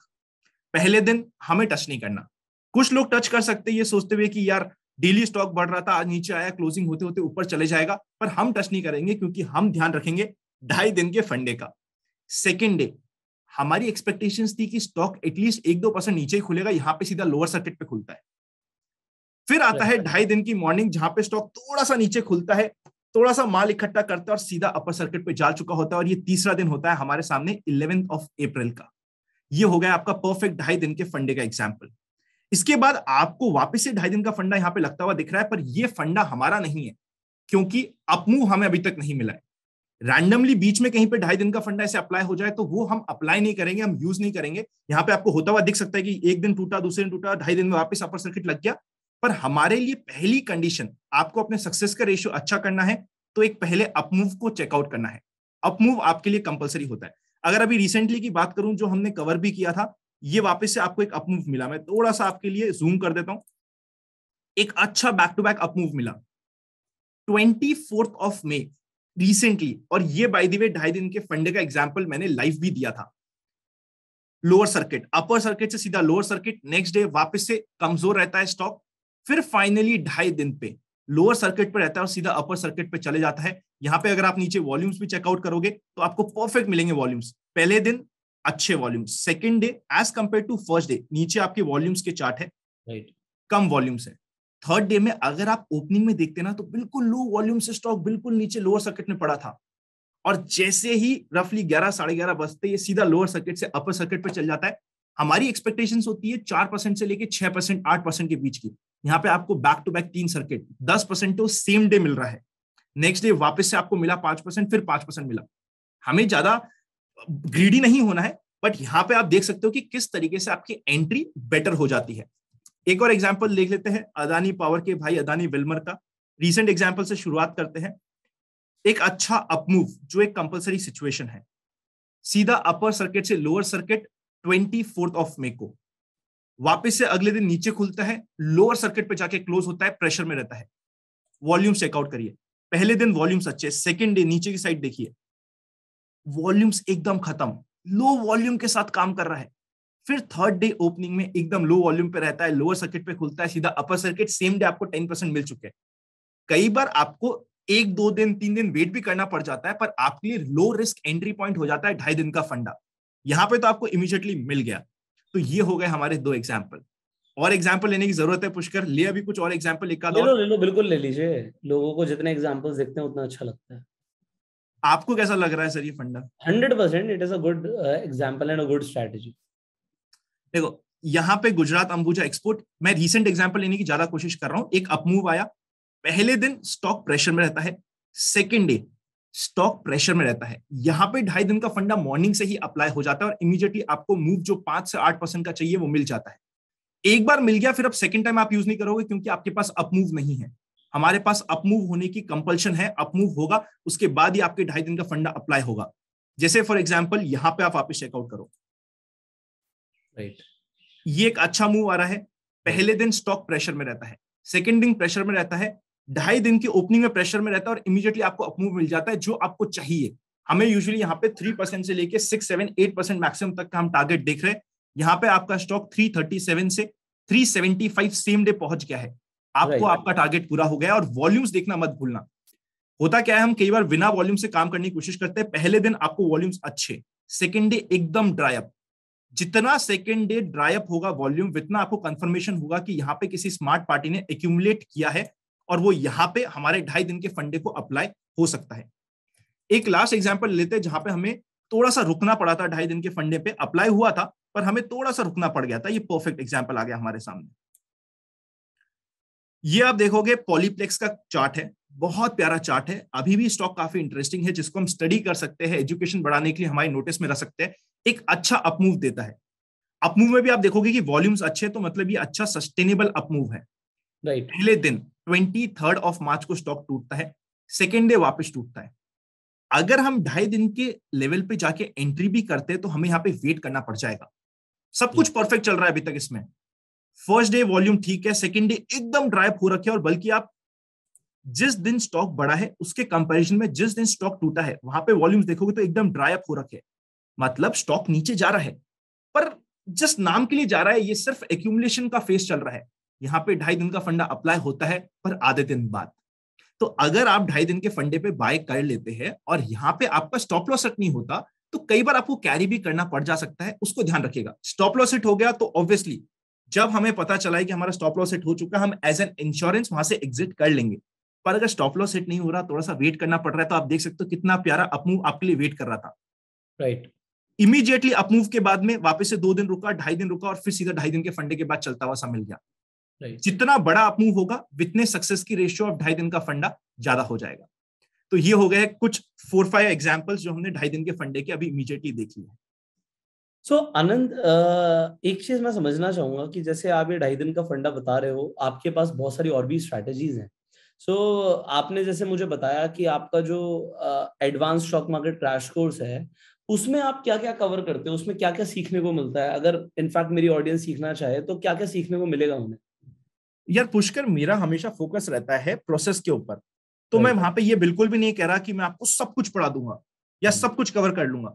पहले दिन हमें टच नहीं करना। कुछ लोग टच कर सकते हैं ये सोचते हुए कि यार डेली स्टॉक बढ़ रहा था, आज नीचे आया, क्लोजिंग होते होते ऊपर चले जाएगा, पर हम टच नहीं करेंगे क्योंकि हम ध्यान रखेंगे 2.5 दिन के फंडे का। सेकेंड डे हमारी एक्सपेक्टेशंस थी कि स्टॉक एटलीस्ट 1-2% नीचे ही खुलेगा, यहां पे सीधा लोअर सर्किट पे खुलता है। फिर आता है 2.5 दिन की मॉर्निंग जहां पे स्टॉक थोड़ा सा नीचे खुलता है, थोड़ा सा माल इकट्ठा करता है और सीधा अपर सर्किट पे जा चुका होता है। और ये तीसरा दिन होता है हमारे सामने 11 अप्रैल का। ये हो गया आपका परफेक्ट 2.5 दिन के फंडे का एग्जाम्पल। इसके बाद आपको वापस से 2.5 दिन का फंडा यहां पे लगता हुआ दिख रहा है, पर यह फंडा हमारा नहीं है क्योंकि अपमूव हमें अभी तक नहीं मिला है। रैंडमली बीच में कहीं पे 2.5 दिन का फंडा ऐसे अप्लाई हो जाए तो वो हम अप्लाई नहीं करेंगे, हम यूज नहीं करेंगे। यहाँ पे आपको होता हुआ दिख सकता है कि एक दिन टूटा, दूसरे दिन टूटा, 2.5 दिन में वापस अपर सर्किट लग गया। पर हमारे लिए पहली कंडीशन, आपको अपने सक्सेस का रेशियो अच्छा करना है तो एक पहले अपमूव को चेकआउट करना है। अपमूव आपके लिए कंपलसरी होता है। अगर अभी रिसेंटली की बात करूं जो हमने कवर भी किया था, ये वापस से आपको एक अपमूव मिला। मैं थोड़ा सा आपके लिए जूम कर देता हूं। एक अच्छा बैक टू बैक अपमूव मिला 24 मई रिसेंटली, और ये बाय द वे 2.5 दिन के फंडे का एग्जांपल मैंने लाइव भी दिया था। लोअर सर्किट, अपर सर्किट से सीधा लोअर सर्किट, नेक्स्ट डे वापस से कमजोर रहता है स्टॉक, फिर फाइनली 2.5 दिन पे लोअर सर्किट पे रहता है और सीधा अपर सर्किट पे चले जाता है। यहां पे अगर आप नीचे वॉल्यूम्स भी चेकआउट करोगे तो आपको परफेक्ट मिलेंगे वॉल्यूम्स। पहले दिन अच्छे volumes, second day as compare to first day नीचे आपके वॉल्यूम्स के चार्ट है, राइट, कम वॉल्यूम्स है। थर्ड डे में अगर आप ओपनिंग में देखते ना तो बिल्कुल लो वॉल्यूम से स्टॉक बिल्कुल नीचे लोअर सर्किट में पड़ा था, और जैसे ही रफली 11 साढ़े 11 बजते ये सीधा लोअर सर्किट से अपर सर्किट पे चल जाता है। हमारी एक्सपेक्टेशंस होती है 4% से लेके 6%, 8% के बीच की। यहाँ पे आपको बैक टू बैक 3 सर्किट 10% तो सेम डे मिल रहा है, नेक्स्ट डे वापस से आपको मिला 5%, फिर 5% मिला। हमें ज्यादा ग्रीडी नहीं होना है, बट यहां पे आप देख सकते हो कि किस तरीके से आपकी एंट्री बेटर हो जाती है। एक और एग्जांपल देख लेते हैं अदानी पावर के भाई अदानी विल्मर का। रीसेंट एग्जांपल से शुरुआत करते हैं। एक अच्छा अपमूव जो एक कंपलसरी सिचुएशन है, सीधा अपर सर्किट से लोअर सर्किट 24 मई को, वापस से अगले दिन नीचे खुलता है, लोअर सर्किट पे जाके क्लोज होता है, प्रेशर में रहता है। वॉल्यूम्स चेकआउट करिए, पहले दिन वॉल्यूम्स अच्छे, सेकेंड डे नीचे की साइड देखिए वॉल्यूम्स एकदम खत्म, लो वॉल्यूम के साथ काम कर रहा है। फिर थर्ड डे ओपनिंग में एकदम लो वॉल्यूम पे रहता है, लोअर सर्किट पे खुलता है, सीधा अपर सर्किट, सेम डे आपको 10% मिल चुके हैं। कई बार आपको 1-2 दिन 3 दिन वेट भी करना पड़ जाता है, पर आपके लिए लो रिस्क एंट्री पॉइंट हो जाता है 2.5 दिन का फंडा। यहां पे तो आपको इमीडिएटली मिल गया। तो ये हो गए हमारे 2 एग्जाम्पल। और एग्जाम्पल लेने की जरूरत है पुष्कर, ले अभी कुछ और एग्जाम्पल एक आध और। ले लो, बिल्कुल ले लीजिए। लोगों को जितने एग्जाम्पल्स देखते हैं उतना अच्छा लगता है। आपको कैसा लग रहा है सर ये फंडा? 100% it is a good example and a good strategy. देखो यहाँ पे गुजरात अंबुजा एक्सपोर्ट, मैं रीसेंट एग्जांपल लेने की ज्यादा कोशिश कर रहा हूं। एक अपमूव आया, पहले दिन स्टॉक प्रेशर में रहता है, सेकेंड डे स्टॉक प्रेशर में रहता है। यहाँ पे 2.5 दिन का फंडा मॉर्निंग से ही अप्लाई हो जाता है और इमीडिएटली आपको मूव जो 5 से 8% का चाहिए वो मिल जाता है। एक बार मिल गया, फिर अब सेकेंड टाइम आप यूज नहीं करोगे क्योंकि आपके पास अपमूव नहीं है। हमारे पास अपमूव होने की कंपल्शन है, अपमूव होगा उसके बाद ही आपके 2.5 दिन का फंडा अप्लाई होगा। जैसे फॉर एग्जाम्पल यहां पे आप वापस चेकआउट करो, राइट, ये एक अच्छा मूव आ रहा है। पहले दिन स्टॉक प्रेशर में रहता है, सेकेंड दिन प्रेशर में रहता है, 2.5 दिन की ओपनिंग में प्रेशर में रहता है और इमीडिएटली आपको अपमूव मिल जाता है जो आपको चाहिए। हमें यूजुअली यहाँ पे 3% से लेके 6, 7, 8% मैक्सिमम तक का हम टारगेट देख रहे हैं। यहाँ पे आपका स्टॉक 337 से 375 सेम डे पहुंच गया है, आपको आपका टारगेट पूरा हो गया। और वॉल्यूम्स देखना मत भूलना। होता क्या है, हम कई बार बिना वॉल्यूम से काम करने की कोशिश करते हैं। पहले दिन आपको वॉल्यूम्स अच्छे, सेकेंड डे एकदम ड्राई अप। जितना सेकेंड डे ड्राई अप होगा वॉल्यूम, उतना आपको कंफर्मेशन होगा कि यहाँ पे किसी स्मार्ट पार्टी ने एक्यूमुलेट किया है और वो यहाँ पे हमारे 2.5 दिन के फंडे को अप्लाई हो सकता है। एक लास्ट एग्जांपल लेते हैं जहां पे हमें थोड़ा सा रुकना पड़ा था, 2.5 दिन के फंडे पे अप्लाई हुआ था पर हमें थोड़ा सा रुकना पड़ गया था। ये परफेक्ट एग्जांपल आ गया हमारे सामने। ये आप देखोगे पॉलीप्लेक्स का चार्ट है, बहुत प्यारा चार्ट है। अभी भी स्टॉक काफी इंटरेस्टिंग है जिसको हम स्टडी कर सकते हैं, एजुकेशन बढ़ाने के लिए हमारे नोटिस में रख सकते हैं। एक अच्छा अपमूव देता है। अपमूव में भी आप देखोगे कि वॉल्यूम्स अच्छे, तो मतलब ये अच्छा सस्टेनेबल अपमूव है। राइट, पहले दिन 23 मार्च को स्टॉक टूटता है, सेकेंड डे वापस टूटता है। अगर हम 2.5 दिन के लेवल पे जाके एंट्री भी करते हैं तो हमें यहाँ पे वेट करना पड़ जाएगा। सब कुछ परफेक्ट चल रहा है अभी तक इसमें। फर्स्ट डे वॉल्यूम ठीक है, सेकेंड डे एकदम ड्राई अप हो रखे और बल्कि आप जिस दिन स्टॉक बढ़ा है उसके कंपैरिजन में जिस दिन स्टॉक टूटा है वहां पे वॉल्यूम्स देखोगे तो एकदम ड्राई अप हो रखे। मतलब स्टॉक नीचे जा रहा है पर जस्ट नाम के लिए जा रहा है, ये सिर्फ एक्यूमुलेशन का फेस चल रहा है। यहाँ पे 2.5 दिन का फंडा अप्लाई होता है पर आधे दिन बाद। तो अगर आप 2.5 दिन के फंडे पे बाय कर लेते हैं और यहाँ पे आपका स्टॉप लॉस हिट नहीं होता तो कई बार आपको कैरी भी करना पड़ जा सकता है, उसको ध्यान रखिएगा। स्टॉप लॉस हिट हो गया तो ऑब्वियसली जब हमें पता चला है कि हमारा स्टॉप लॉस हिट हो चुका, हम एज एन इंश्योरेंस वहां से एग्जिट कर लेंगे। पर अगर स्टॉप लॉस हिट नहीं हो रहा, थोड़ा सा वेट करना पड़ रहा है, तो आप देख सकते हो कितना प्यारा अपमूव आपके लिए वेट कर रहा था। राइट, इमीडिएटली अपमूव के बाद में वापस से 2 दिन रुका, 2.5 दिन रुका और फिर सीधा 2.5 दिन के फंडे के बाद चलता हुआ सा मिल गया। जितना बड़ा अपमूव होगा उतने सक्सेस की रेशियो ऑफ 2.5 दिन का फंडा ज्यादा हो जाएगा। तो ये हो गए कुछ 4-5 एग्जांपल्स जो हमने 2.5 दिन के फंडे के अभी इमीडिएटली देख लिए। सो आनंद, एक चीज मैं समझना चाहूंगा कि जैसे आप ये 2.5 दिन का फंडा बता रहे हो, आपके पास बहुत सारी और भी स्ट्रैटेजीज हैं। सो आपने जैसे मुझे बताया कि आपका जो advance stock market crash course है उसमें आप क्या क्या कवर करते हो, उसमें क्या क्या सीखने को मिलता है? अगर इनफैक्ट मेरी ऑडियंस सीखना चाहे तो क्या क्या सीखने को मिलेगा उन्हें? यार पुष्कर, मेरा हमेशा फोकस रहता है प्रोसेस के ऊपर। तो मैं वहां पे ये बिल्कुल भी नहीं कह रहा कि मैं आपको सब कुछ पढ़ा दूंगा या सब कुछ कवर कर लूंगा।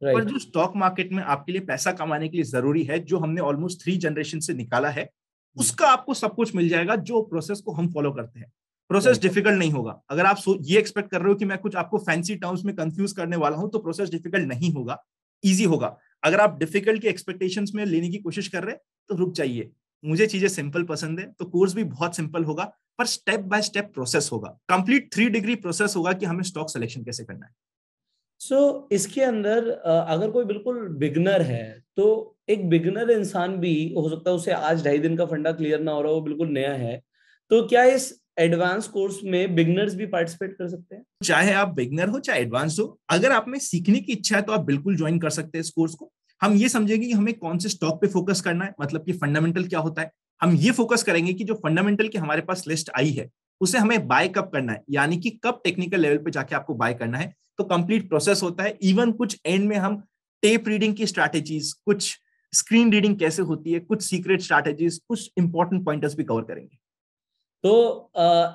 पर जो स्टॉक मार्केट में आपके लिए पैसा कमाने के लिए जरूरी है, जो हमने ऑलमोस्ट 3 जनरेशन से निकाला है, उसका आपको सब कुछ मिल जाएगा जो प्रोसेस को हम फॉलो करते हैं। प्रोसेस डिफिकल्ट नहीं होगा। अगर आप ये एक्सपेक्ट कर रहे हो कि मैं कुछ आपको फैंसी टर्म्स में कंफ्यूज करने वाला हूं, तो प्रोसेस डिफिकल्ट नहीं होगा, इजी होगा। अगर आप डिफिकल्ट की एक्सपेक्टेशंस में लेने की कोशिश कर रहे हैं तो रुक जाइए। मुझे चीजें सिंपल पसंद है, तो कोर्स भी बहुत सिंपल होगा पर स्टेप बाय स्टेप प्रोसेस होगा। कंप्लीट 3 डिग्री प्रोसेस होगा कि हमें स्टॉक सिलेक्शन कैसे करना है। इसके अंदर अगर कोई बिल्कुल बिगनर है, तो एक बिगनर इंसान भी हो सकता है उसे आज 2.5 दिन का फंडा क्लियर ना हो रहा हो, बिल्कुल नया है, तो क्या इस एडवांस कोर्स में बिगनर्स भी पार्टिसिपेट कर सकते हैं? चाहे आप बिगनर हो चाहे एडवांस हो, अगर आप में सीखने की इच्छा है तो आप बिल्कुल ज्वाइन कर सकते हैं इस कोर्स को। हम ये समझेंगे कि हमें कौन से स्टॉक पे फोकस करना है, मतलब कि फंडामेंटल क्या होता है। हम ये फोकस करेंगे कि जो फंडामेंटल की हमारे पास लिस्ट आई है उसे हमें बाय कब करना है, यानी कि कब टेक्निकल लेवल पे जाके आपको बाय करना है। तो कंप्लीट प्रोसेस होता है। इवन कुछ एंड में हम टेप रीडिंग की स्ट्रैटेजीज, कुछ स्क्रीन रीडिंग कैसे होती है, कुछ सीक्रेट स्ट्रैटेजीज, कुछ इंपॉर्टेंट पॉइंटर्स भी कवर करेंगे। तो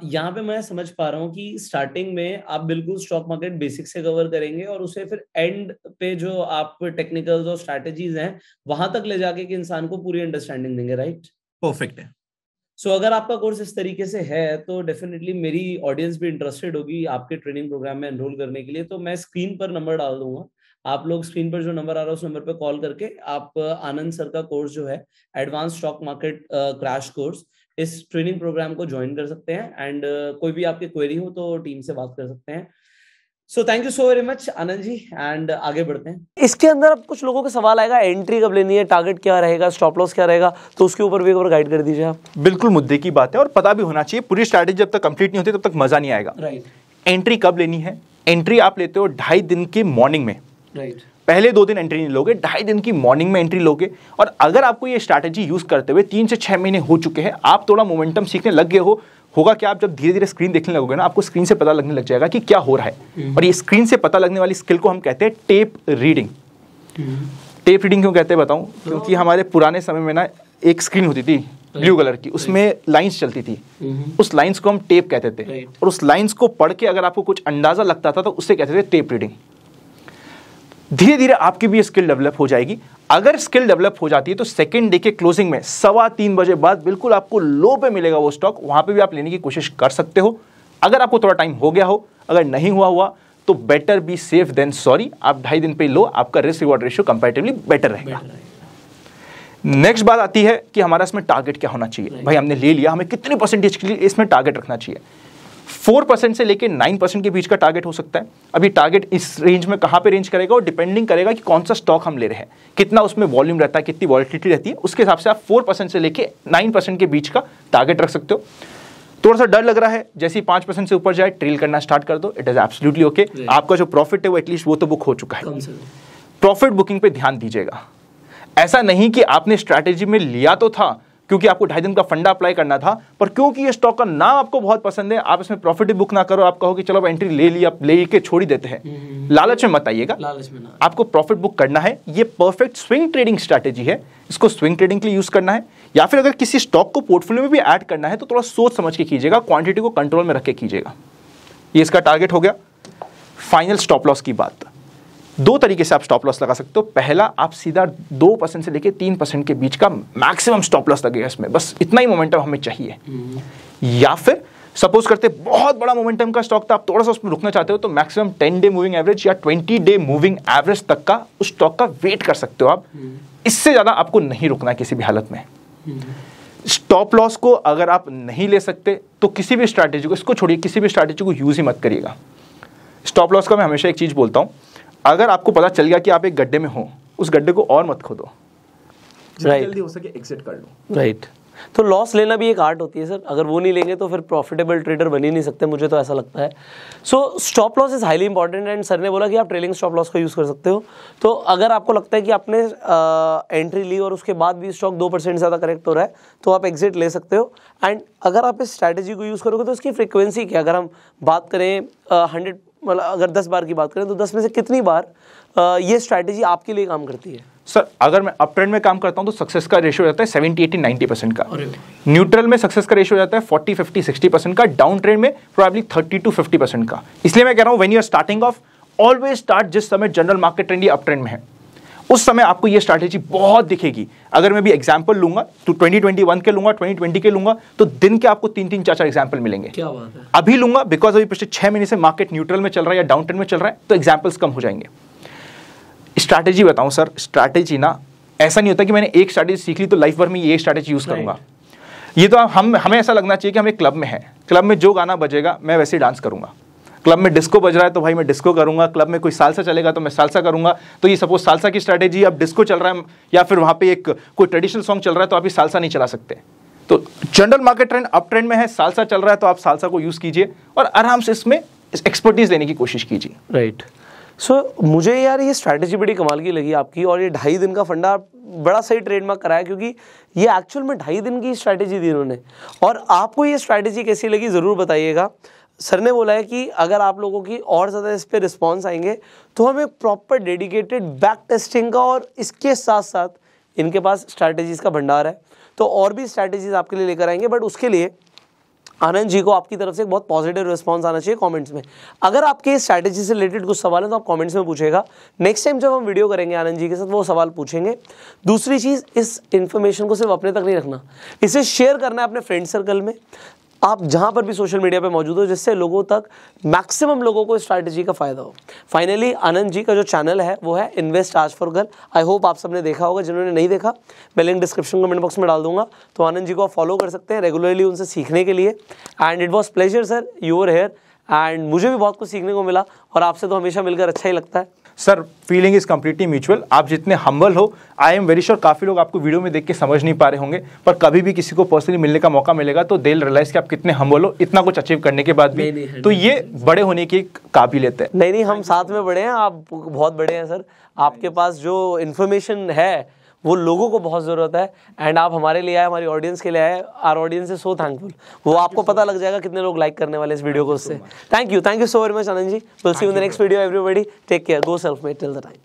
यहाँ पे मैं समझ पा रहा हूँ कि स्टार्टिंग में आप बिल्कुल स्टॉक मार्केट बेसिक से कवर करेंगे और उसे फिर एंड पे जो आप टेक्निकल्स और स्ट्रैटेजीज हैं वहां तक ले जाके कि इंसान को पूरी अंडरस्टैंडिंग देंगे, राइट? परफेक्ट है। अगर आपका कोर्स इस तरीके से है तो डेफिनेटली मेरी ऑडियंस भी इंटरेस्टेड होगी आपके ट्रेनिंग प्रोग्राम में एनरोल करने के लिए। तो मैं स्क्रीन पर नंबर डाल दूंगा, आप लोग स्क्रीन पर जो नंबर आ रहा है उस नंबर पर कॉल करके आप आनंद सर का कोर्स जो है advance stock market crash course, इस ट्रेनिंग प्रोग्राम को ज्वाइन कर सकते हैं। एंड कोई भी आपकी क्वेरी हो तो टीम से बात कर सकते हैं। So thank you so very much Anand ji, and आगे बढ़ते हैं। इसके अंदर अब कुछ लोगों का सवाल आएगा, एंट्री कब लेनी है, टारगेट क्या रहेगा, स्टॉप लॉस क्या रहेगा, तो उसके ऊपर भी एक बार गाइड कर दीजिए आप। बिल्कुल मुद्दे की बात है और पता भी होना चाहिए। पूरी स्ट्रैटेजी जब तक कंप्लीट नहीं होती तब तक मजा नहीं आएगा। राइट। एंट्री कब लेनी है? एंट्री आप लेते हो 2.5 दिन के मॉर्निंग में। राइट। पहले 2 दिन एंट्री नहीं लोगे, 2.5 दिन की मॉर्निंग में एंट्री लोगे। और अगर आपको ये स्ट्रैटेजी यूज करते हुए 3 से 6 महीने हो चुके हैं, आप थोड़ा मोमेंटम सीखने लग गए हो, होगा कि आप जब धीरे धीरे स्क्रीन देखने लगोगे ना, आपको स्क्रीन से पता लगने लग जाएगा कि क्या हो रहा है। और ये स्क्रीन से पता लगने वाली स्किल को हम कहते हैं टेप रीडिंग। टेप रीडिंग क्यों कहते हैं बताऊं? क्योंकि हमारे पुराने समय में ना एक स्क्रीन होती थी ब्लू कलर की, उसमें लाइंस चलती थी, उस लाइंस को हम टेप कहते थे। और उस लाइंस को पढ़ के अगर आपको कुछ अंदाजा लगता था तो उससे कहते थे टेप रीडिंग। धीरे धीरे आपकी भी स्किल डेवलप हो जाएगी। अगर स्किल डेवलप हो जाती है तो सेकेंड डे के क्लोजिंग में 3:15 बजे बाद बिल्कुल आपको लो पे मिलेगा वो स्टॉक, वहां पे भी आप लेने की कोशिश कर सकते हो अगर आपको थोड़ा टाइम हो गया हो। अगर नहीं हुआ तो better be safe than sorry. आप 2.5 दिन पे लो, आपका risk reward ratio comparatively better रहेगा। नेक्स्ट बात आती है कि हमारा इसमें टारगेट क्या होना चाहिए। भाई हमने ले लिया, हमें कितने परसेंटेज के लिए इसमें टारगेट रखना चाहिए? 4% से लेके 9% के बीच का टारगेट हो सकता है। अभी टारगेट इस रेंज में कहां पे रेंज करेगा, और डिपेंडिंग करेगा कि कौन सा स्टॉक हम ले रहे हैं, कितना उसमें वॉल्यूम रहता है, कितनी वॉलिटिलिटी रहती है, उसके हिसाब से आप 4% से लेके 9% के बीच का टारगेट रख सकते हो। थोड़ा सा डर लग रहा है, जैसे ही 5% से ऊपर जाए ट्रेल करना स्टार्ट कर दो, इट इज एब्सोल्युटली ओके। आपका जो प्रॉफिट है वो एटलीस्ट वो तो बुक हो चुका है। प्रॉफिट बुकिंग पे ध्यान दीजिएगा। ऐसा नहीं कि आपने स्ट्रैटेजी में लिया तो था क्योंकि आपको 2.5 दिन का फंडा अप्लाई करना था, पर क्योंकि ये स्टॉक का नाम आपको बहुत पसंद है, आप इसमें प्रॉफिट बुक ना करो, आप कहो कि चलो एंट्री ले ली, आप ले के छोड़ ही देते हैं। लालच में मत आइएगा, लालच में ना। आपको प्रॉफिट बुक करना है। ये परफेक्ट स्विंग ट्रेडिंग स्ट्रैटेजी है, इसको स्विंग ट्रेडिंग के लिए यूज करना है। या फिर अगर किसी स्टॉक को पोर्टफोलियो में भी ऐड करना है तो थोड़ा सोच समझ के कीजिएगा, क्वांटिटी को कंट्रोल में रख के कीजिएगा। ये इसका टारगेट हो गया। फाइनल स्टॉप लॉस की बात, 2 तरीके से आप स्टॉप लॉस लगा सकते हो। पहला, आप सीधा 2% से लेके 3% के बीच का मैक्सिमम स्टॉप लॉस लगेगा इसमें, बस इतना ही मोमेंटम हमें चाहिए। या फिर सपोज करते बहुत बड़ा मोमेंटम का स्टॉक था, आप थोड़ा सा उसमें रुकना चाहते हो, तो मैक्सिमम 10 डे मूविंग एवरेज या 20 डे मूविंग एवरेज तक का उस स्टॉक का वेट कर सकते हो आप। इससे ज्यादा आपको नहीं रुकना है किसी भी हालत में। स्टॉप लॉस को अगर आप नहीं ले सकते तो किसी भी स्ट्रैटेजी को, इसको छोड़िए, किसी भी स्ट्रैटेजी को यूज ही मत करिएगा। स्टॉप लॉस का मैं हमेशा एक चीज बोलता हूं, अगर आपको पता चल गया कि आप एक गड्ढे में हो, उस गड्ढे को और मत खोदो, जल्दी हो सके एग्जिट कर लो। राइट। तो लॉस लेना भी एक आर्ट होती है सर, अगर वो नहीं लेंगे तो फिर प्रॉफिटेबल ट्रेडर बन ही नहीं सकते, मुझे तो ऐसा लगता है। So stop loss is highly important, and sir ने बोला कि आप ट्रेलिंग स्टॉप लॉस का यूज़ कर सकते हो। तो अगर आपको लगता है कि आपने एंट्री ली और उसके बाद भी स्टॉक 2% ज़्यादा करेक्ट हो रहा है तो आप एग्जिट ले सकते हो। एंड अगर आप इस स्ट्रैटेजी को यूज़ करोगे तो उसकी फ्रिक्वेंसी क्या, अगर हम बात करें 100, मतलब अगर 10 बार की बात करें तो 10 में से कितनी बार ये स्ट्रैटेजी आपके लिए काम करती है? सर अगर मैं अप ट्रेंड में काम करता हूं तो सक्सेस का रेशियो रहता है 70, 80, 90% का। न्यूट्रल में सक्सेस का रेशियो रहता है 40, 50, 60% का। डाउन ट्रेंड में प्रोबेबली 30 to 50% का। इसलिए मैं कह रहा हूं when you are starting off, always start जिस समय जनरल मार्केट ट्रेंड या अप ट्रेंड में है, उस समय आपको ये स्ट्रैटेजी बहुत दिखेगी। अगर मैं भी एग्जांपल लूंगा तो 2021 के लूंगा, 2020 के लूंगा, तो दिन के आपको 3-3, 4-4 एग्जांपल मिलेंगे। क्या बात है। अभी लूंगा बिकॉज अभी पिछले 6 महीने से मार्केट न्यूट्रल में चल रहा है या डाउन ट्रेंड में चल रहा है, तो एग्जांपल्स कम हो जाएंगे। स्ट्रैटेजी बताऊं सर, स्ट्रैटेजी ना ऐसा नहीं होता कि मैंने एक स्ट्रैटेजी सीख ली तो लाइफ भर में ये स्ट्रैटेजी यूज करूंगा। ये तो हमें ऐसा लगना चाहिए कि हम एक क्लब में हैं, क्लब में जो गाना बजेगा मैं वैसे ही डांस करूंगा। क्लब में डिस्को बज रहा है तो भाई मैं डिस्को करूंगा, क्लब में कोई सालसा चलेगा तो मैं सालसा करूंगा। तो ये सपोज सालसा की स्ट्रैटेजी, अब डिस्को चल रहा है या फिर वहां पे एक कोई ट्रेडिशनल सॉन्ग चल रहा है तो आप ये सालसा नहीं चला सकते। तो general market trend up trend में है, सालसा चल रहा है तो आप सालसा को यूज कीजिए और आराम से इसमें एक्सपर्टीज लेने की कोशिश कीजिए। राइट। सो मुझे यार ये स्ट्रैटेजी बड़ी कमाल की लगी आपकी, और ये 2.5 दिन का फंडा बड़ा सही ट्रेडमार्क कराया, क्योंकि ये एक्चुअल में 2.5 दिन की स्ट्रैटेजी दी उन्होंने। और आपको ये स्ट्रैटेजी कैसी लगी ज़रूर बताइएगा। सर ने बोला है कि अगर आप लोगों की और ज़्यादा इस पर रिस्पॉन्स आएंगे तो हम एक प्रॉपर डेडिकेटेड बैक टेस्टिंग का, और इसके साथ साथ इनके पास स्ट्रैटेजीज़ का भंडार है, तो और भी स्ट्रैटेजीज़ आपके लिए लेकर आएंगे। बट उसके लिए आनंद जी को आपकी तरफ से एक बहुत पॉजिटिव रिस्पांस आना चाहिए कमेंट्स में। अगर आपके इस स्ट्रैटेजी से रिलेटेड कुछ सवाल है तो आप कमेंट्स में पूछेगा। नेक्स्ट टाइम जब हम वीडियो करेंगे आनंद जी के साथ वो सवाल पूछेंगे। दूसरी चीज़, इस इन्फॉर्मेशन को सिर्फ अपने तक नहीं रखना, इसे शेयर करना है अपने फ्रेंड सर्कल में, आप जहां पर भी सोशल मीडिया पे मौजूद हो, जिससे लोगों तक, मैक्सिमम लोगों को इस स्ट्रैटेजी का फायदा हो। फाइनली आनंद जी का जो चैनल है वो है इन्वेस्ट आज फॉर गर्ल। आई होप आप सबने देखा होगा, जिन्होंने नहीं देखा मैं लिंक डिस्क्रिप्शन कमेंट बॉक्स में डाल दूंगा, तो आनंद जी को आप फॉलो कर सकते हैं रेगुलरली उनसे सीखने के लिए। And it was pleasure sir, you were here, and मुझे भी बहुत कुछ सीखने को मिला, और आपसे तो हमेशा मिलकर अच्छा ही लगता है। Sir feeling is completely mutual. आप जितने हम्बल हो, आई एम वेरी श्योर काफ़ी लोग आपको वीडियो में देख के समझ नहीं पा रहे होंगे, पर कभी भी किसी को पर्सनली मिलने का मौका मिलेगा तो दे रियलाइज कि आप कितने हम्बल हो, इतना कुछ अचीव करने के बाद भी। तो ये बड़े होने की काबिलियत है। नहीं, हम साथ में बड़े हैं, आप बहुत बड़े हैं सर। आपके पास जो इन्फॉर्मेशन है वो लोगों को बहुत ज़रूरत है, एंड आप हमारे लिए आए, हमारी ऑडियंस के लिए आए। Our audience is so thankful. वो आपको पता लग जाएगा कितने लोग लाइक करने वाले इस वीडियो को उससे। Thank you so very much Anand ji. Will see you in the next video everybody. Take care, go self made till the time.